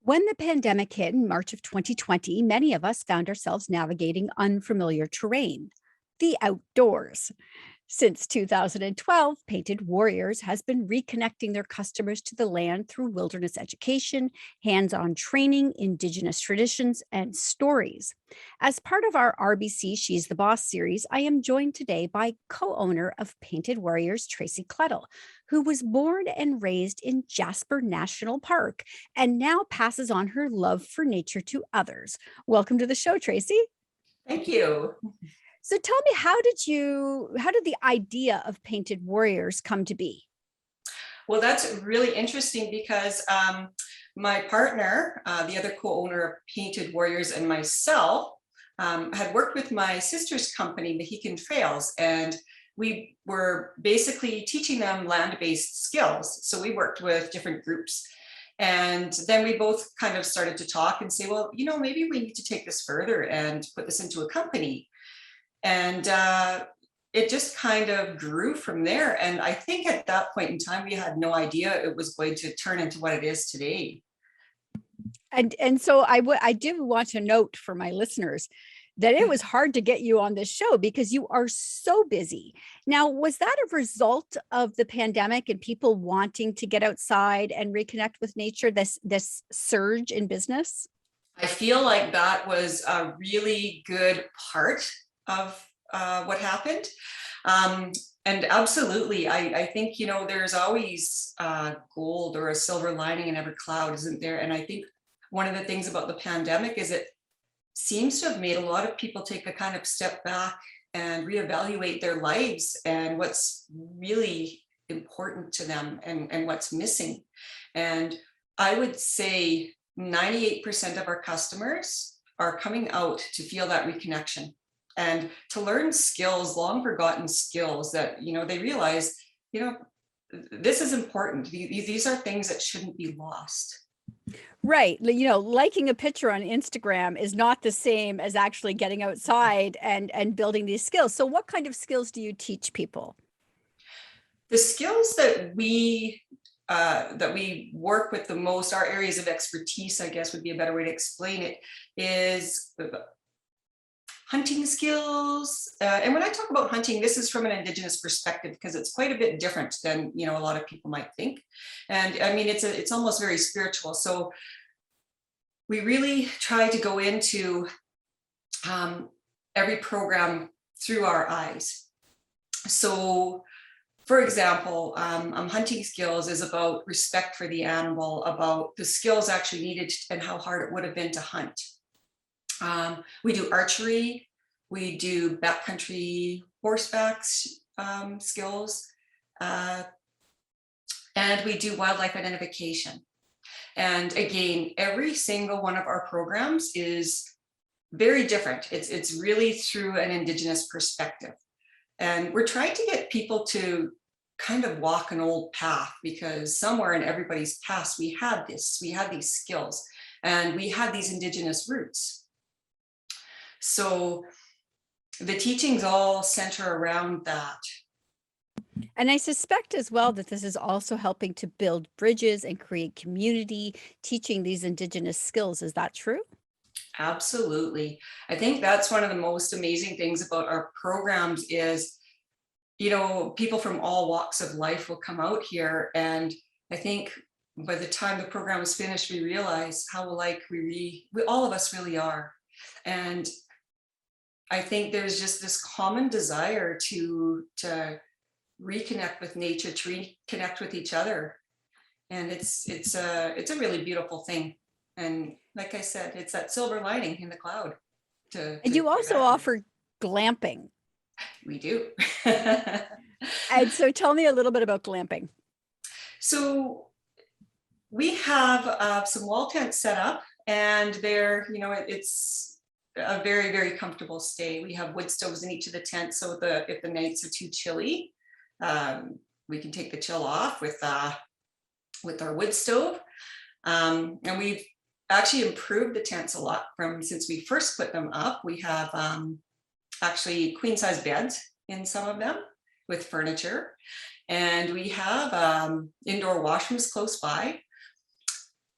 When the pandemic hit in March of 2020, many of us found ourselves navigating unfamiliar terrain, the outdoors. Since 2012, Painted Warriors has been reconnecting their customers to the land through wilderness education, hands on training, Indigenous traditions, and stories. As part of our RBC She's the Boss series, I am joined today by co owner of Painted Warriors, Tracey Klettl, who was born and raised in Jasper National Park and now passes on her love for nature to others. Welcome to the show, Tracey. Thank you. So tell me, how did the idea of Painted Warriors come to be? Well, that's really interesting because my partner, the other co-owner of Painted Warriors, and myself had worked with my sister's company, Mohican Trails, and we were basically teaching them land-based skills. So we worked with different groups. And then we both kind of started to talk and say, well, maybe we need to take this further and put this into a company. And it just kind of grew from there. And I think at that point in time, we had no idea it was going to turn into what it is today. And so I do want to note for my listeners that it was hard to get you on this show because you are so busy. Now, was that a result of the pandemic and people wanting to get outside and reconnect with nature, this surge in business? I feel like that was a really good part of what happened. And absolutely, I think, there's always gold or a silver lining in every cloud, isn't there? And I think one of the things about the pandemic is it seems to have made a lot of people take a kind of step back and reevaluate their lives and what's really important to them and what's missing. And I would say 98% of our customers are coming out to feel that reconnection and to learn skills, long forgotten skills that, they realize, this is important. These are things that shouldn't be lost. Right. Liking a picture on Instagram is not the same as actually getting outside and building these skills. So what kind of skills do you teach people? The skills that we work with the most, our areas of expertise, I guess would be a better way to explain it, is hunting skills. And when I talk about hunting, this is from an Indigenous perspective because it's quite a bit different than, a lot of people might think. And I mean, it's almost very spiritual. So we really try to go into every program through our eyes. So for example, hunting skills is about respect for the animal, about the skills actually needed and how hard it would have been to hunt. We do archery, we do backcountry horseback skills, and we do wildlife identification. And again, every single one of our programs is very different. It's really through an Indigenous perspective. And we're trying to get people to kind of walk an old path because somewhere in everybody's past, we had these skills and we had these Indigenous roots. So the teachings all center around that. And I suspect as well that this is also helping to build bridges and create community, teaching these Indigenous skills. Is that true? Absolutely. I think that's one of the most amazing things about our programs is, people from all walks of life will come out here. And I think by the time the program is finished, we realize how alike we all of us really are. And I think there's just this common desire to reconnect with nature, to reconnect with each other. And it's a really beautiful thing. And like I said, it's that silver lining in the cloud. And you also offer glamping. We do. And so tell me a little bit about glamping. So we have some wall tents set up and they're, it's a very, very comfortable stay. We have wood stoves in each of the tents. So if the nights are too chilly, we can take the chill off with our wood stove. And we've actually improved the tents a lot from since we first put them up. We have actually queen size beds in some of them with furniture. And we have indoor washrooms close by.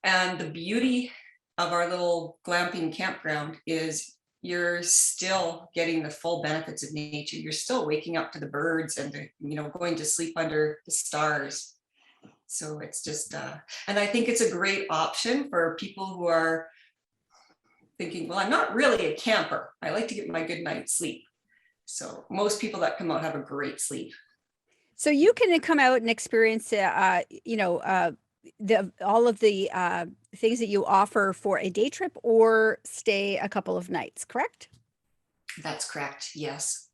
And the beauty of our little glamping campground is you're still getting the full benefits of nature. You're still waking up to the birds and going to sleep under the stars. So it's just, and I think it's a great option for people who are thinking, well, I'm not really a camper. I like to get my good night's sleep. So most people that come out have a great sleep. So you can come out and experience, all of the things that you offer for a day trip or stay a couple of nights, correct? That's correct. Yes.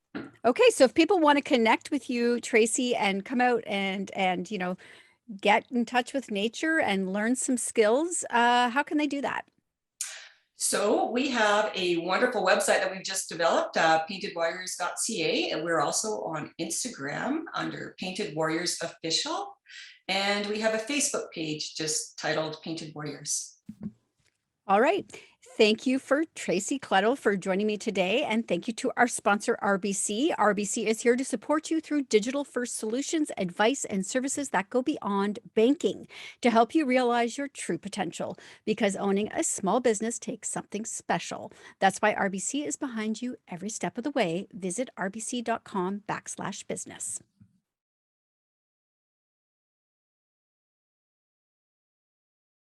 Okay, so if people want to connect with you, Tracey, and come out and get in touch with nature and learn some skills, how can they do that? So we have a wonderful website that we've just developed, paintedwarriors.ca, and we're also on Instagram under Painted Warriors Official. And we have a Facebook page just titled Painted Warriors. All right. Thank you for Tracey Klettl for joining me today. And thank you to our sponsor, RBC. RBC is here to support you through digital first solutions, advice, and services that go beyond banking to help you realize your true potential. Because owning a small business takes something special. That's why RBC is behind you every step of the way. Visit rbc.com/business.